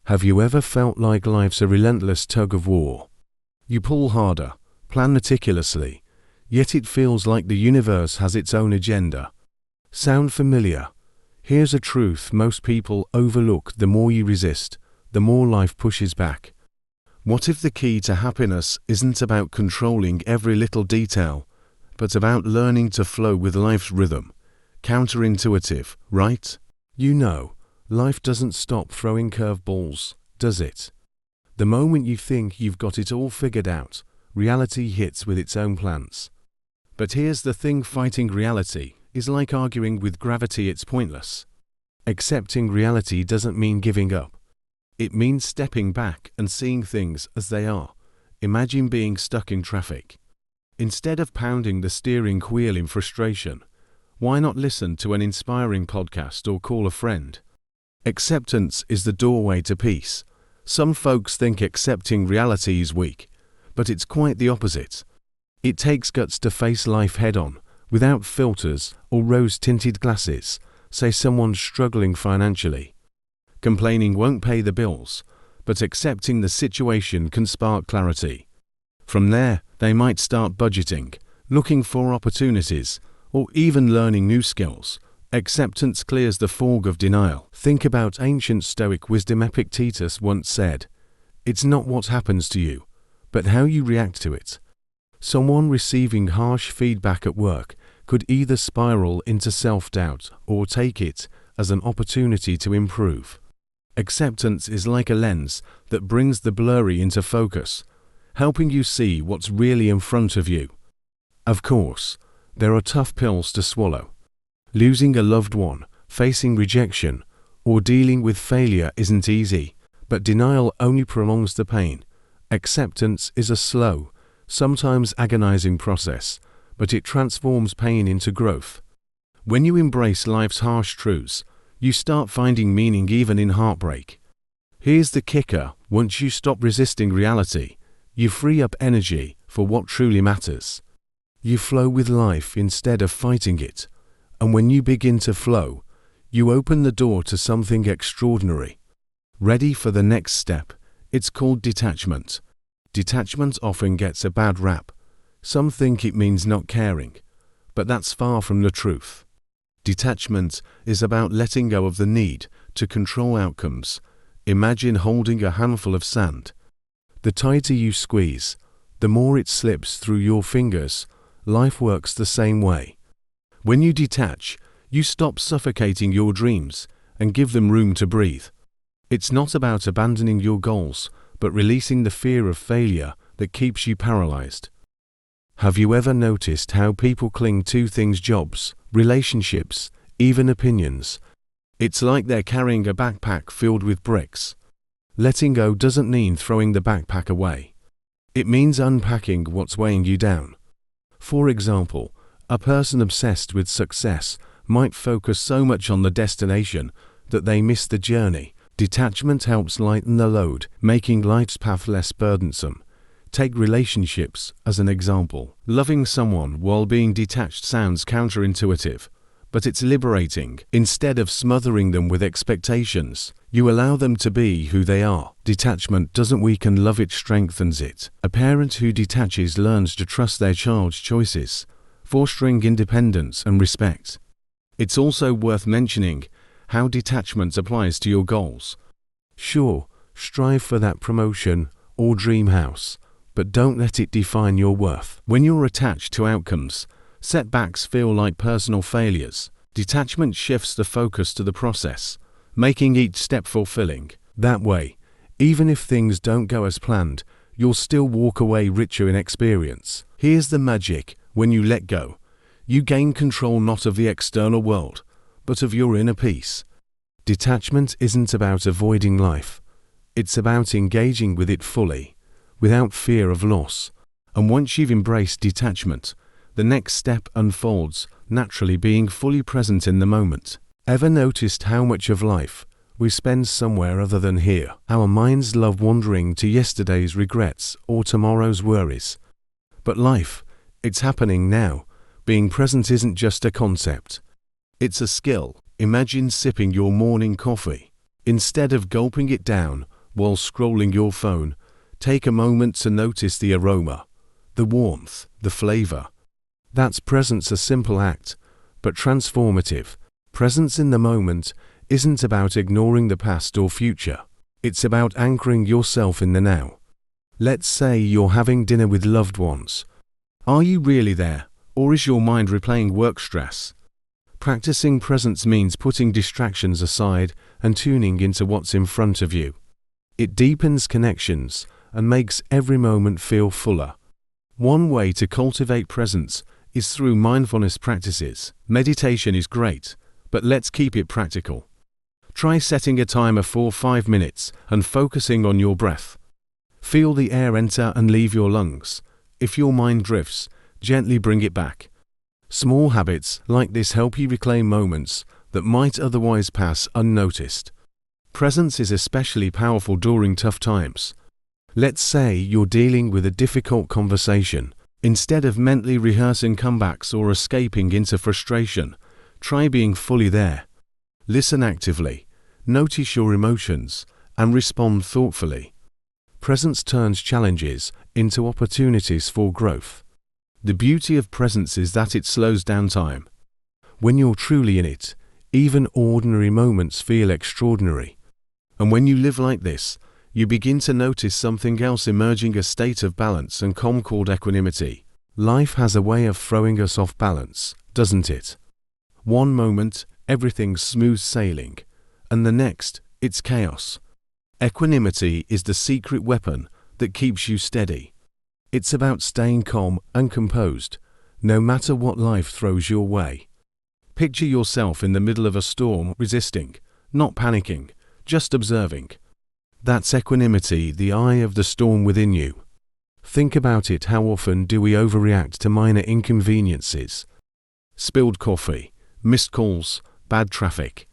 Have you ever felt like life's a relentless tug of war? You pull harder, plan meticulously, yet it feels like the universe has its own agenda. Sound familiar? Here's a truth most people overlook: the more you resist, the more life pushes back. What if the key to happiness isn't about controlling every little detail, but about learning to flow with life's rhythm? Counterintuitive, right? You know, life doesn't stop throwing curveballs, does it? The moment you think you've got it all figured out, reality hits with its own plans. But here's the thing: fighting reality is like arguing with gravity. It's pointless. Accepting reality doesn't mean giving up. It means stepping back and seeing things as they are. Imagine being stuck in traffic. Instead of pounding the steering wheel in frustration, why not listen to an inspiring podcast or call a friend? Acceptance is the doorway to peace. Some folks think accepting reality is weak, but it's quite the opposite. It takes guts to face life head-on, without filters or rose-tinted glasses. Say someone's struggling financially. Complaining won't pay the bills, but accepting the situation can spark clarity. From there, they might start budgeting, looking for opportunities, or even learning new skills. Acceptance clears the fog of denial. Think about ancient Stoic wisdom. Epictetus once said, "It's not what happens to you, but how you react to it." Someone receiving harsh feedback at work could either spiral into self-doubt or take it as an opportunity to improve. Acceptance is like a lens that brings the blurry into focus, helping you see what's really in front of you. Of course, there are tough pills to swallow. Losing a loved one, facing rejection, or dealing with failure isn't easy, but denial only prolongs the pain. Acceptance is a slow, sometimes agonizing process, but it transforms pain into growth. When you embrace life's harsh truths, you start finding meaning even in heartbreak. Here's the kicker: once you stop resisting reality, you free up energy for what truly matters. You flow with life instead of fighting it, and when you begin to flow, you open the door to something extraordinary. Ready for the next step? It's called detachment. Detachment often gets a bad rap. Some think it means not caring, but that's far from the truth. Detachment is about letting go of the need to control outcomes. Imagine holding a handful of sand. The tighter you squeeze, the more it slips through your fingers. Life works the same way. When you detach, you stop suffocating your dreams and give them room to breathe. It's not about abandoning your goals, but releasing the fear of failure that keeps you paralyzed. Have you ever noticed how people cling to things: jobs, relationships, even opinions? It's like they're carrying a backpack filled with bricks. Letting go doesn't mean throwing the backpack away. It means unpacking what's weighing you down. For example, a person obsessed with success might focus so much on the destination that they miss the journey. Detachment helps lighten the load, making life's path less burdensome. Take relationships as an example. Loving someone while being detached sounds counterintuitive, but it's liberating. Instead of smothering them with expectations, you allow them to be who they are. Detachment doesn't weaken love, it strengthens it. A parent who detaches learns to trust their child's choices, fostering independence and respect. It's also worth mentioning how detachment applies to your goals. Sure, strive for that promotion or dream house, but don't let it define your worth. When you're attached to outcomes, setbacks feel like personal failures. Detachment shifts the focus to the process, making each step fulfilling. That way, even if things don't go as planned, you'll still walk away richer in experience. Here's the magic: when you let go, you gain control not of the external world, but of your inner peace. Detachment isn't about avoiding life. It's about engaging with it fully, without fear of loss. And once you've embraced detachment, the next step unfolds naturally, being fully present in the moment. Ever noticed how much of life we spend somewhere other than here? Our minds love wandering to yesterday's regrets or tomorrow's worries. But life, it's happening now. Being present isn't just a concept. It's a skill. Imagine sipping your morning coffee. Instead of gulping it down While scrolling your phone, take a moment to notice the aroma, the warmth, the flavor. That's presence, a simple act, but transformative. Presence in the moment isn't about ignoring the past or future. It's about anchoring yourself in the now. Let's say you're having dinner with loved ones. Are you really there, or is your mind replaying work stress? Practicing presence means putting distractions aside and tuning into what's in front of you. It deepens connections and makes every moment feel fuller. One way to cultivate presence is through mindfulness practices. Meditation is great, but let's keep it practical. Try setting a timer for 5 minutes and focusing on your breath. Feel the air enter and leave your lungs. If your mind drifts, gently bring it back. Small habits like this help you reclaim moments that might otherwise pass unnoticed. Presence is especially powerful during tough times. Let's say you're dealing with a difficult conversation. Instead of mentally rehearsing comebacks or escaping into frustration, try being fully there. Listen actively, notice your emotions, and respond thoughtfully. Presence turns challenges into opportunities for growth. The beauty of presence is that it slows down time. When you're truly in it, even ordinary moments feel extraordinary. And when you live like this, you begin to notice something else emerging, a state of balance and calm called equanimity. Life has a way of throwing us off balance, doesn't it? One moment, everything's smooth sailing, and the next, it's chaos. Equanimity is the secret weapon that keeps you steady. It's about staying calm and composed, no matter what life throws your way. Picture yourself in the middle of a storm, resisting, not panicking, just observing. That's equanimity, the eye of the storm within you. Think about it. How often do we overreact to minor inconveniences? Spilled coffee, missed calls, bad traffic.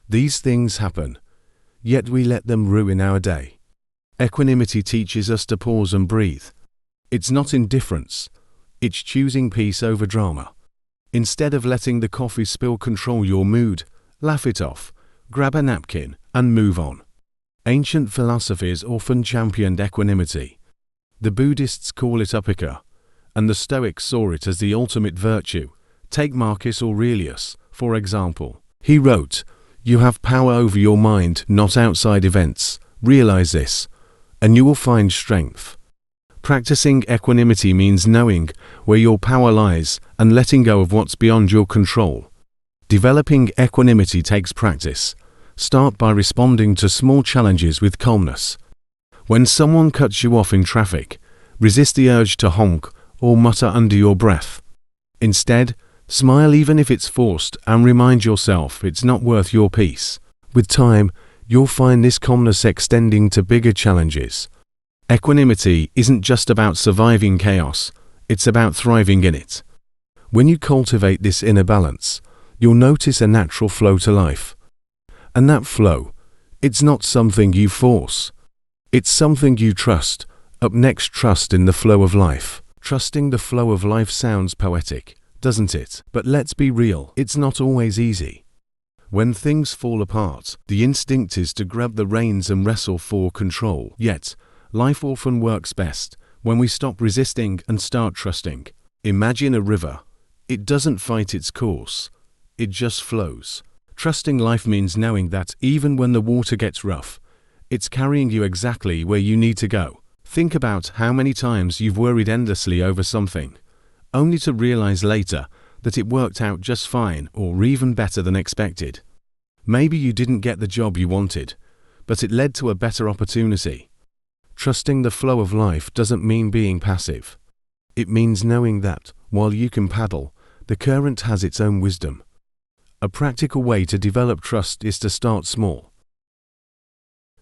These things happen, yet we let them ruin our day. Equanimity teaches us to pause and breathe. It's not indifference, it's choosing peace over drama. Instead of letting the coffee spill control your mood, laugh it off, grab a napkin, and move on. Ancient philosophies often championed equanimity. The Buddhists call it upika, and the Stoics saw it as the ultimate virtue. Take Marcus Aurelius, for example. He wrote, "You have power over your mind, not outside events. Realize this, and you will find strength." Practicing equanimity means knowing where your power lies and letting go of what's beyond your control. Developing equanimity takes practice. Start by responding to small challenges with calmness. When someone cuts you off in traffic, resist the urge to honk or mutter under your breath. Instead, smile even if it's forced and remind yourself it's not worth your peace. With time, you'll find this calmness extending to bigger challenges. Equanimity isn't just about surviving chaos, it's about thriving in it. When you cultivate this inner balance, you'll notice a natural flow to life. And that flow, it's not something you force. It's something you trust. Up next, trust in the flow of life. Trusting the flow of life sounds poetic, doesn't it? But let's be real, it's not always easy. When things fall apart, the instinct is to grab the reins and wrestle for control. Yet, life often works best when we stop resisting and start trusting. Imagine a river. It doesn't fight its course. It just flows. Trusting life means knowing that even when the water gets rough, it's carrying you exactly where you need to go. Think about how many times you've worried endlessly over something, only to realize later that it worked out just fine or even better than expected. Maybe you didn't get the job you wanted, but it led to a better opportunity. Trusting the flow of life doesn't mean being passive. It means knowing that, while you can paddle, the current has its own wisdom. A practical way to develop trust is to start small.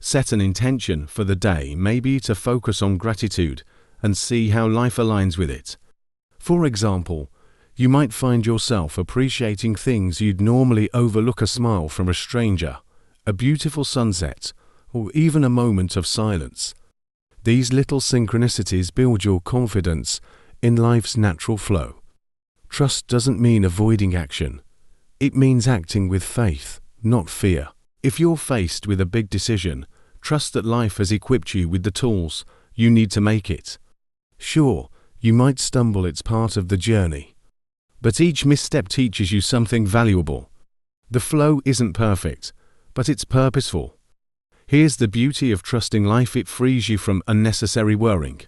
Set an intention for the day, maybe to focus on gratitude and see how life aligns with it. For example, you might find yourself appreciating things you'd normally overlook: a smile from a stranger, a beautiful sunset, or even a moment of silence. These little synchronicities build your confidence in life's natural flow. Trust doesn't mean avoiding action. It means acting with faith, not fear. If you're faced with a big decision, Trust that life has equipped you with the tools you need to make it. Sure, you might stumble, it's part of the journey. But each misstep teaches you something valuable. The flow isn't perfect, but it's purposeful. Here's the beauty of trusting life: it frees you from unnecessary worrying.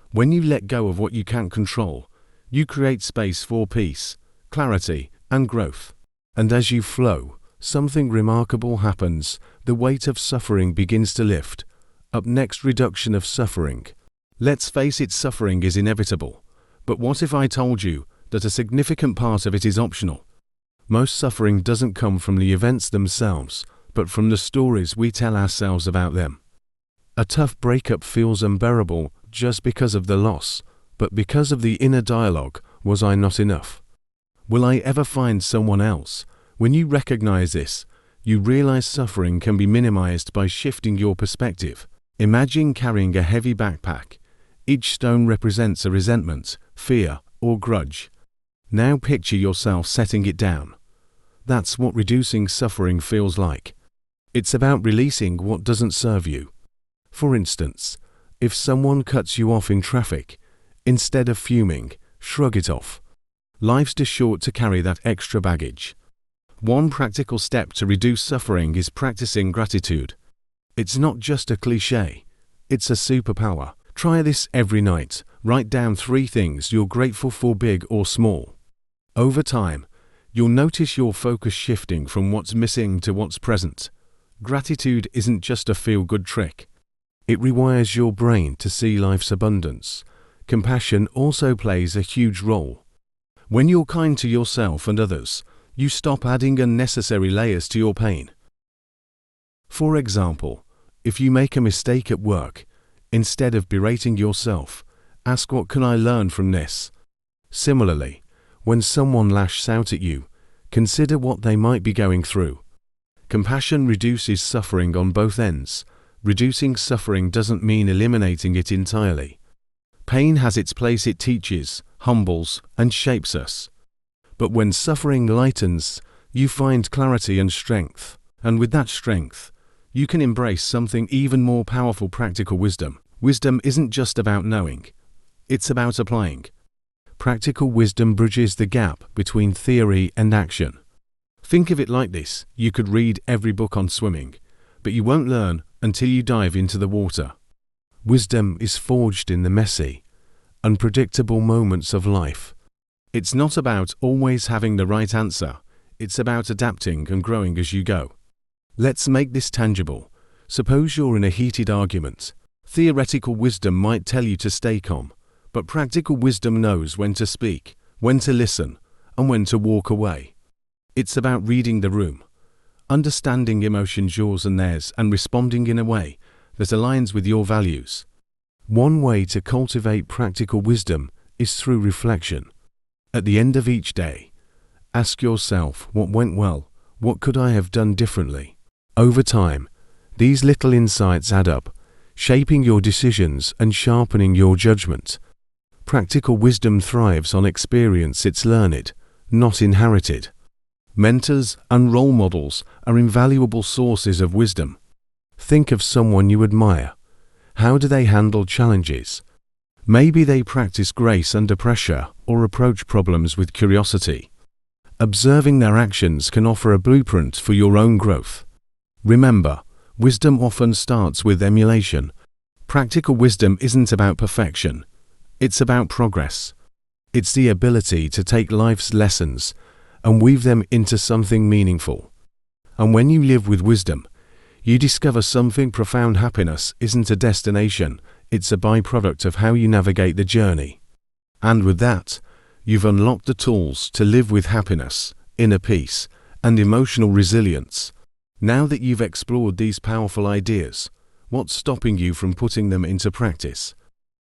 When you let go of what you can't control, you create space for peace, clarity, and growth. And as you flow, something remarkable happens. The weight of suffering begins to lift. Up next, reduction of suffering. Let's face it, suffering is inevitable. But what if I told you that a significant part of it is optional? Most suffering doesn't come from the events themselves, but from the stories we tell ourselves about them. A tough breakup feels unbearable just because of the loss, but because of the inner dialogue: was I not enough? Will I ever find someone else? When you recognize this, you realize suffering can be minimized by shifting your perspective. Imagine carrying a heavy backpack. Each stone represents a resentment, fear, or grudge. Now picture yourself setting it down. That's what reducing suffering feels like. It's about releasing what doesn't serve you. For instance, if someone cuts you off in traffic, instead of fuming, shrug it off. Life's too short to carry that extra baggage. One practical step to reduce suffering is practicing gratitude. It's not just a cliche, it's a superpower. Try this every night. Write down 3 things you're grateful for, big or small. Over time, you'll notice your focus shifting from what's missing to what's present. Gratitude isn't just a feel-good trick. It rewires your brain to see life's abundance. Compassion also plays a huge role. When you're kind to yourself and others, you stop adding unnecessary layers to your pain. For example, if you make a mistake at work, instead of berating yourself, ask, what can I learn from this? Similarly, when someone lashes out at you, consider what they might be going through. Compassion reduces suffering on both ends. Reducing suffering doesn't mean eliminating it entirely. Pain has its place. It teaches, humbles, and shapes us. But when suffering lightens, you find clarity and strength. And with that strength, you can embrace something even more powerful: practical wisdom. Wisdom isn't just about knowing. It's about applying. Practical wisdom bridges the gap between theory and action. Think of it like this: you could read every book on swimming, but you won't learn until you dive into the water. Wisdom is forged in the messy, unpredictable moments of life. It's not about always having the right answer. It's about adapting and growing as you go. Let's make this tangible. Suppose you're in a heated argument. Theoretical wisdom might tell you to stay calm, but practical wisdom knows when to speak, when to listen, and when to walk away. It's about reading the room, understanding emotions, yours and theirs, and responding in a way that aligns with your values. One way to cultivate practical wisdom is through reflection. At the end of each day, ask yourself, what went well? What could I have done differently? Over time, these little insights add up, shaping your decisions and sharpening your judgment. Practical wisdom thrives on experience. It's learned, not inherited. Mentors and role models are invaluable sources of wisdom. Think of someone you admire. How do they handle challenges? Maybe they practice grace under pressure or approach problems with curiosity. Observing their actions can offer a blueprint for your own growth. Remember, wisdom often starts with emulation. Practical wisdom isn't about perfection. It's about progress. It's the ability to take life's lessons and weave them into something meaningful. And when you live with wisdom, you discover something profound. Happiness isn't a destination, it's a byproduct of how you navigate the journey. And with that, you've unlocked the tools to live with happiness, inner peace, and emotional resilience. Now that you've explored these powerful ideas, what's stopping you from putting them into practice?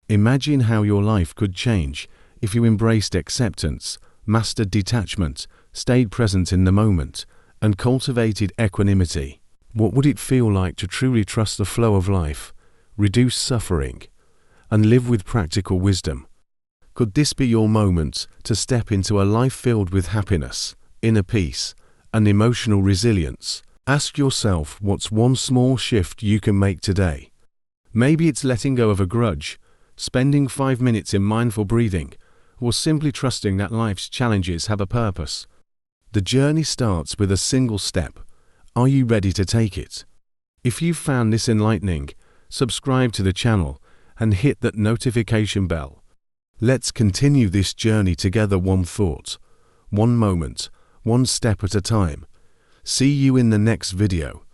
Imagine how your life could change if you embraced acceptance, mastered detachment, stayed present in the moment, and cultivated equanimity. What would it feel like to truly trust the flow of life, reduce suffering, and live with practical wisdom? Could this be your moment to step into a life filled with happiness, inner peace, and emotional resilience? Ask yourself, what's one small shift you can make today? Maybe it's letting go of a grudge, spending 5 minutes in mindful breathing, or simply trusting that life's challenges have a purpose. The journey starts with a single step. Are you ready to take it? If you found this enlightening, subscribe to the channel and hit that notification bell. Let's continue this journey together, one thought, one moment, one step at a time. See you in the next video.